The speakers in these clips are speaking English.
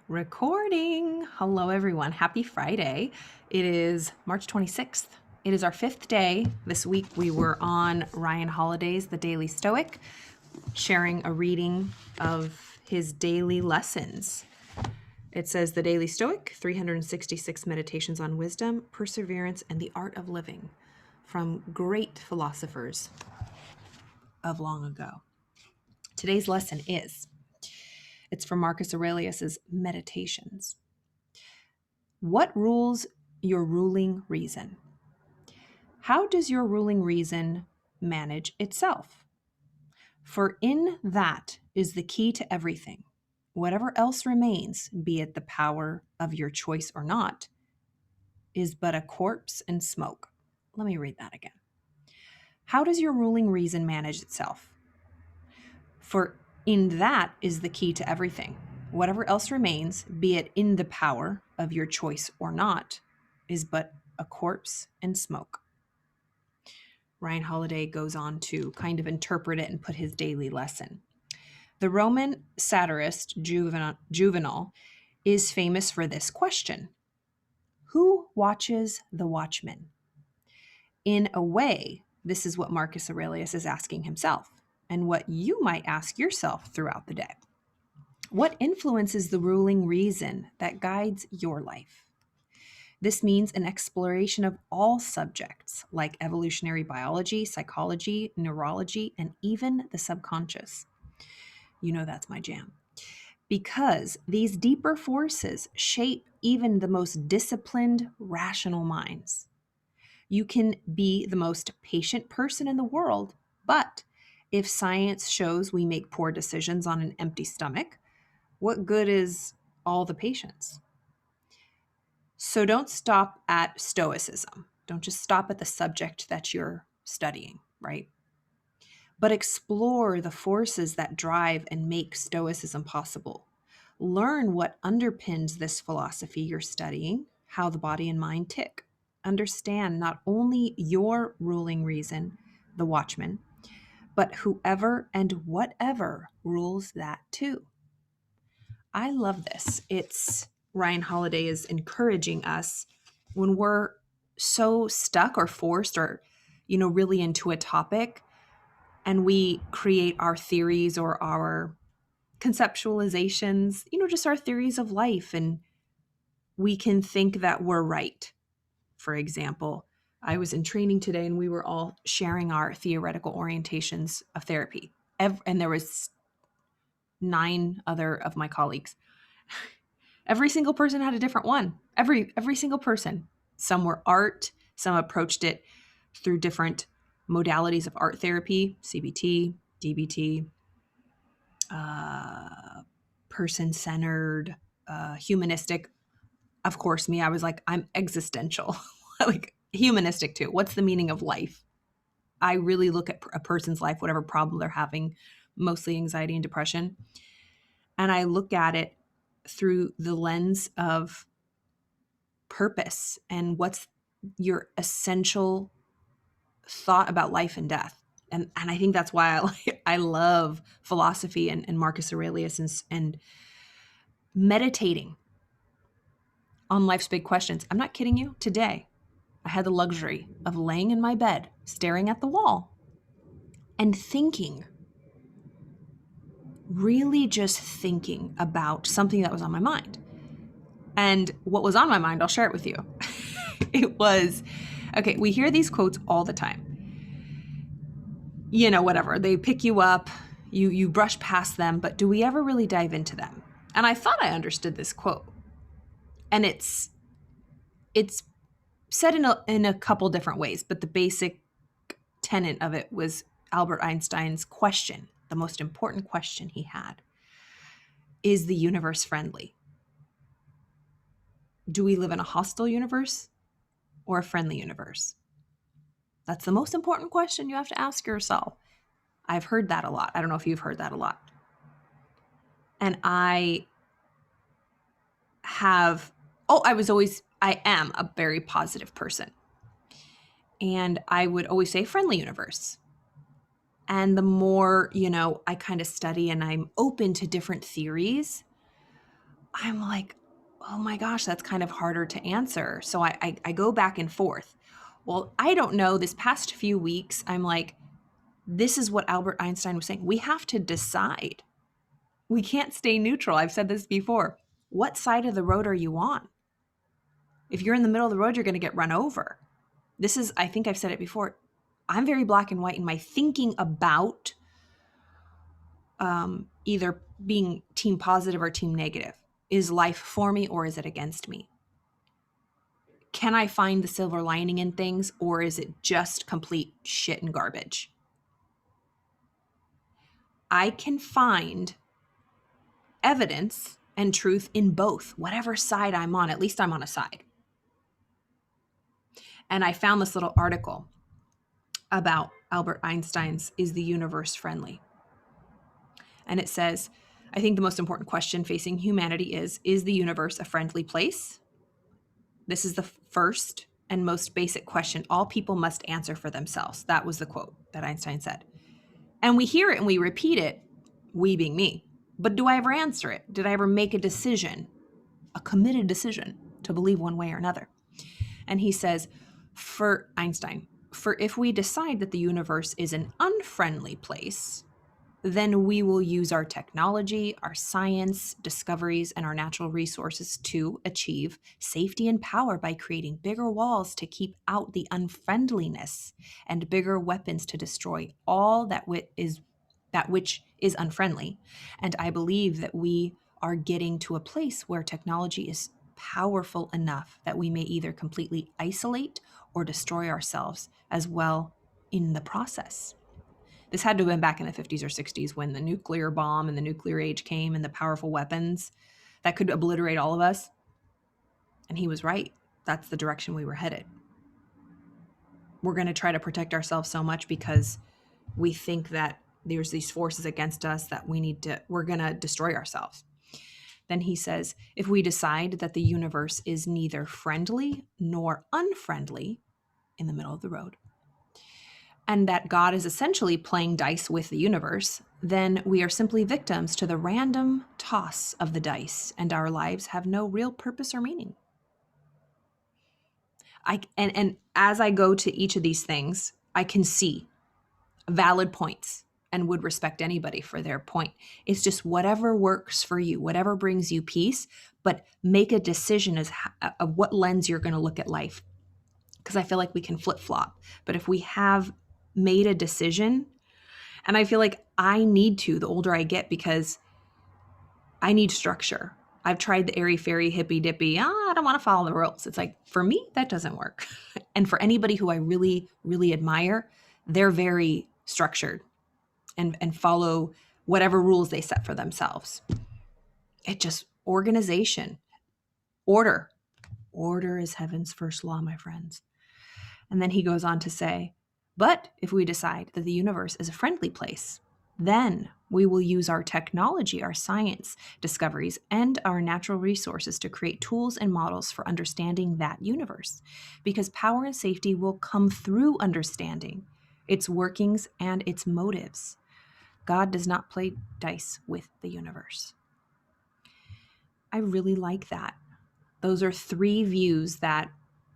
Recording. Hello, everyone. Happy Friday. It is March 26th. It is our fifth day. This week we were on Ryan Holiday's The Daily Stoic, sharing a reading of his daily lessons. It says The Daily Stoic, 366 Meditations on Wisdom, Perseverance, and the Art of Living from great philosophers of long ago. Today's lesson it's from Marcus Aurelius's Meditations. What rules your ruling reason? How does your ruling reason manage itself? For in that is the key to everything. Whatever else remains, be it the power of your choice or not, is but a corpse and smoke. Let me read that again. How does your ruling reason manage itself? For in that is the key to everything. Whatever else remains, be it in the power of your choice or not, is but a corpse and smoke. Ryan Holiday goes on to kind of interpret it and put his daily lesson. The Roman satirist Juvenal is famous for this question: who watches the watchman? In a way, this is what Marcus Aurelius is asking himself, and what you might ask yourself throughout the day. What influences the ruling reason that guides your life? This means an exploration of all subjects like evolutionary biology, psychology, neurology, and even the subconscious. You know that's my jam. Because these deeper forces shape even the most disciplined, rational minds. You can be the most patient person in the world, but if science shows we make poor decisions on an empty stomach, what good is all the patience? So don't stop at Stoicism. Don't just stop at the subject that you're studying, right? But explore the forces that drive and make Stoicism possible. Learn what underpins this philosophy you're studying, how the body and mind tick. Understand not only your ruling reason, the watchman, but whoever and whatever rules that too. I love this. Ryan Holiday is encouraging us when we're so stuck or forced or, really into a topic, and we create our theories or our conceptualizations, just our theories of life, and we can think that we're right. For example, I was in training today and we were all sharing our theoretical orientations of therapy. And there was 9 other of my colleagues. Every single person had a different one. Every single person. Some were art, some approached it through different modalities of art therapy, CBT, DBT, person-centered, humanistic. Of course, me, I was like, I'm existential, like humanistic too. What's the meaning of life? I really look at a person's life, whatever problem they're having, mostly anxiety and depression, and I look at it through the lens of purpose and what's your essential thought about life and death. And I think that's why I love philosophy and Marcus Aurelius and meditating on life's big questions. I'm not kidding you. Today, I had the luxury of laying in my bed, staring at the wall, and thinking, really just thinking about something that was on my mind. And what was on my mind, I'll share it with you. It was, okay, we hear these quotes all the time. Whatever, they pick you up, you brush past them, but do we ever really dive into them? And I thought I understood this quote. And it's said in a couple different ways, but the basic tenet of it was Albert Einstein's question, the most important question he had. Is the universe friendly? Do we live in a hostile universe or a friendly universe? That's the most important question you have to ask yourself. I've heard that a lot. I don't know if you've heard that a lot. And I am a very positive person. And I would always say friendly universe. And the more, I kind of study and I'm open to different theories, I'm like, oh my gosh, that's kind of harder to answer. So I go back and forth. Well, I don't know. This past few weeks, I'm like, this is what Albert Einstein was saying. We have to decide. We can't stay neutral. I've said this before. What side of the road are you on? If you're in the middle of the road, you're going to get run over. This is, I think I've said it before. I'm very black and white in my thinking about either being team positive or team negative. Is life for me or is it against me? Can I find the silver lining in things, or is it just complete shit and garbage? I can find evidence and truth in both, whatever side I'm on. At least I'm on a side. And I found this little article about Albert Einstein's Is the Universe Friendly? And it says, I think the most important question facing humanity is the universe a friendly place? This is the first and most basic question all people must answer for themselves. That was the quote that Einstein said. And we hear it and we repeat it, we being me. But do I ever answer it? Did I ever make a decision, a committed decision to believe one way or another? And he says, for Einstein, for if we decide that the universe is an unfriendly place, then we will use our technology, our science, discoveries, and our natural resources to achieve safety and power by creating bigger walls to keep out the unfriendliness and bigger weapons to destroy all that which is unfriendly. And I believe that we are getting to a place where technology is powerful enough that we may either completely isolate or destroy ourselves as well in the process. This had to have been back in the 50s or 60s when the nuclear bomb and the nuclear age came and the powerful weapons that could obliterate all of us. And he was right. That's the direction we were headed. We're going to try to protect ourselves so much because we think that there's these forces against us that we're going to destroy ourselves. Then he says, if we decide that the universe is neither friendly nor unfriendly, in the middle of the road, and that God is essentially playing dice with the universe, then we are simply victims to the random toss of the dice, and our lives have no real purpose or meaning. And as I go to each of these things, I can see valid points and would respect anybody for their point. It's just whatever works for you, whatever brings you peace, but make a decision of what lens you're going to look at life. Because I feel like we can flip-flop. But if we have made a decision, and I feel like I need to the older I get because I need structure. I've tried the airy-fairy, hippy-dippy, I don't want to follow the rules. It's like, for me, that doesn't work. And for anybody who I really, really admire, they're very structured and follow whatever rules they set for themselves. It just, organization, order. Order is heaven's first law, my friends. And then he goes on to say, but if we decide that the universe is a friendly place, then we will use our technology, our science discoveries, and our natural resources to create tools and models for understanding that universe. Because power and safety will come through understanding its workings and its motives. God does not play dice with the universe. I really like that. Those are three views that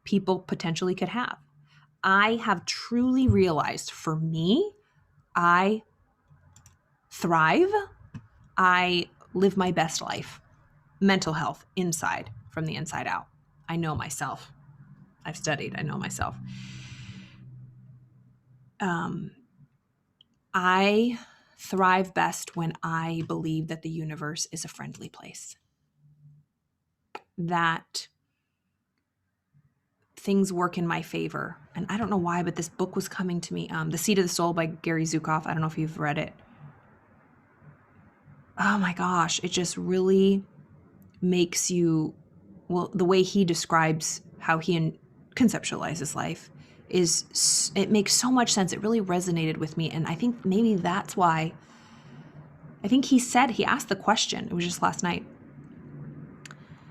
people potentially could have. I have truly realized, for me, I thrive. I live my best life. Mental health, inside, from the inside out. I know myself. I've studied. I know myself. I thrive best when I believe that the universe is a friendly place. That things work in my favor. And I don't know why, but this book was coming to me. The Seed of the Soul by Gary Zukav. I don't know if you've read it. Oh my gosh. It just really makes you, well, the way he describes how he conceptualizes life it makes so much sense. It really resonated with me. And I think maybe that's why, I think he asked the question. It was just last night.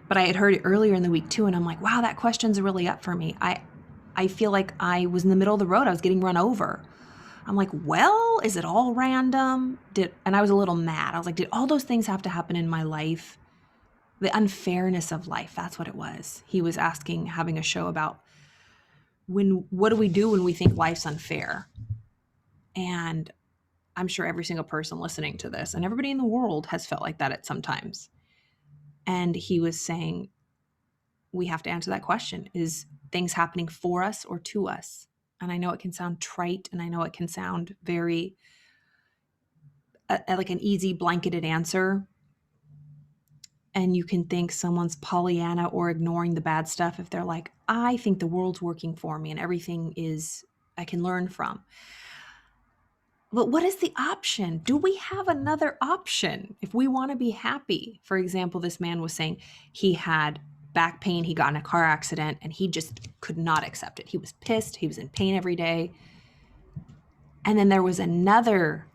But I had heard it earlier in the week too, and I'm like, wow, that question's really up for me. I feel like I was in the middle of the road. I was getting run over. I'm like, well, is it all random? And I was a little mad. I was like, did all those things have to happen in my life the unfairness of life. That's what it was. He was having a show about what do we do when we think life's unfair? And I'm sure every single person listening to this and everybody in the world has felt like that at some times. And he was saying, we have to answer that question. Is things happening for us or to us? And I know it can sound trite, and I know it can sound very like an easy blanketed answer. And you can think someone's Pollyanna or ignoring the bad stuff if they're like, I think the world's working for me and everything is I can learn from. But what is the option? Do we have another option if we want to be happy? For example, this man was saying he had back pain. He got in a car accident and he just could not accept it. He was pissed. He was in pain every day. And then there was another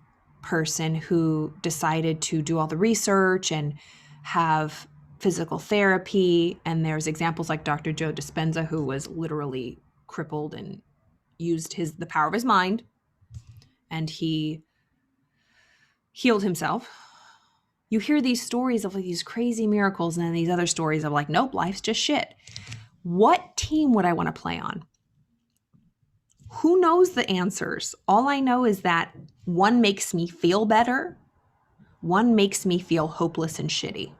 person who decided to do all the research and have physical therapy. And there's examples like Dr. Joe Dispenza, who was literally crippled and used the power of his mind, and he healed himself. You hear these stories of like these crazy miracles, and then these other stories of like, nope, life's just shit. What team would I want to play on? Who knows the answers? All I know is that one makes me feel better. One makes me feel hopeless and shitty.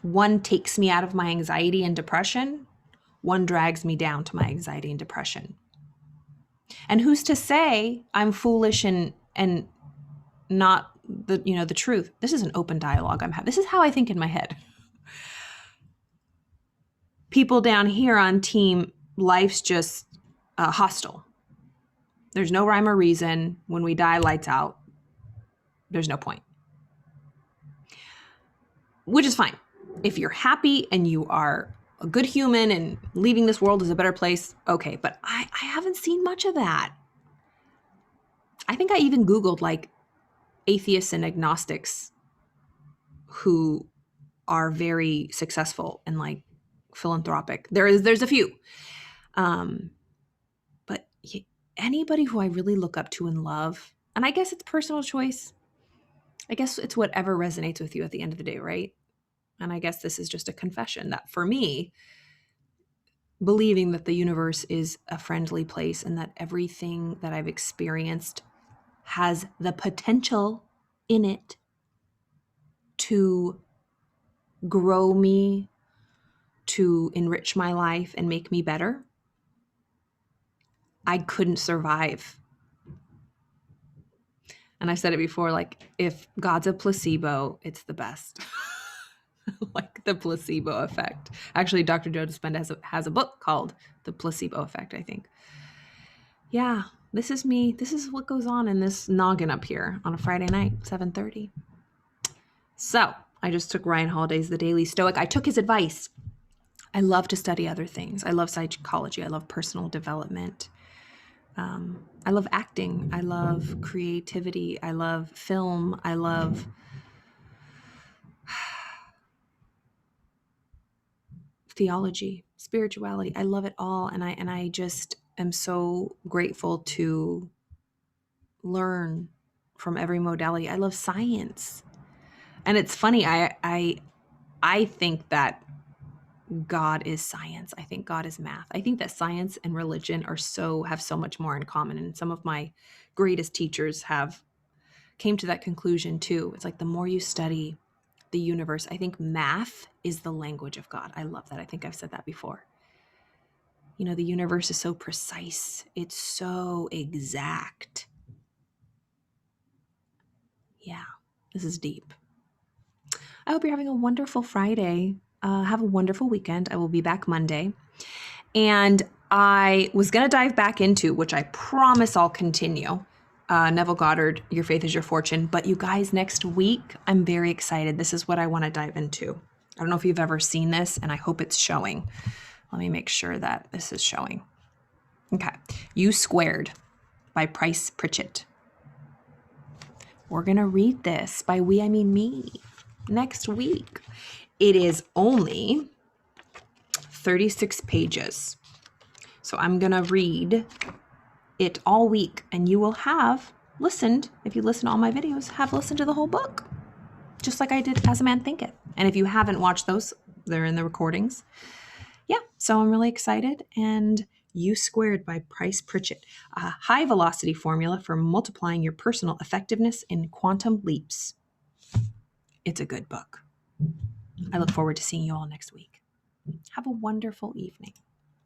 One takes me out of my anxiety and depression. One drags me down to my anxiety and depression. And who's to say I'm foolish and not the truth? This is an open dialogue I'm having. This is how I think in my head. People down here on team life's just hostile. There's no rhyme or reason. When we die, lights out. There's no point. Which is fine. If you're happy and you are a good human and leaving this world is a better place, okay. But I haven't seen much of that. I think I even Googled like atheists and agnostics who are very successful and like philanthropic. There's a few. But anybody who I really look up to and love, and I guess it's personal choice. I guess it's whatever resonates with you at the end of the day, right? And I guess this is just a confession that for me, believing that the universe is a friendly place and that everything that I've experienced has the potential in it to grow me, to enrich my life and make me better, I couldn't survive. And I said it before, like, if God's a placebo, it's the best. Like the placebo effect. Actually, Dr. Joe Dispenza has a book called The Placebo Effect, I think. Yeah, this is me. This is what goes on in this noggin up here on a Friday night, 7:30. So I just took Ryan Holiday's The Daily Stoic. I took his advice. I love to study other things. I love psychology. I love personal development. I love acting. I love creativity. I love film. I love theology, spirituality. I love it all. And I just am so grateful to learn from every modality. I love science. And it's funny, I think that God is science. I think God is math. I think that science and religion have so much more in common. And some of my greatest teachers came to that conclusion too. It's like the more you study the universe, I think math is the language of God. I love that. I think I've said that before. You know, the universe is so precise. It's so exact. Yeah, this is deep. I hope you're having a wonderful Friday. Have a wonderful weekend. I will be back Monday. And I was going to dive back into, which I promise I'll continue, Neville Goddard, Your Faith is Your Fortune. But you guys, next week, I'm very excited. This is what I want to dive into. I don't know if you've ever seen this, and I hope it's showing. Let me make sure that this is showing. Okay. U Squared by Price Pritchett. We're going to read this. By we, I mean me. Next week. It is only 36 pages. So I'm going to read it all week, and you will have listened, if you listen to all my videos, have listened to the whole book. just like I did As a Man Thinketh. And if you haven't watched those, they're in the recordings. Yeah, so I'm really excited. And U Squared by Price Pritchett, a high velocity formula for multiplying your personal effectiveness in quantum leaps. It's a good book. I look forward to seeing you all next week. Have a wonderful evening.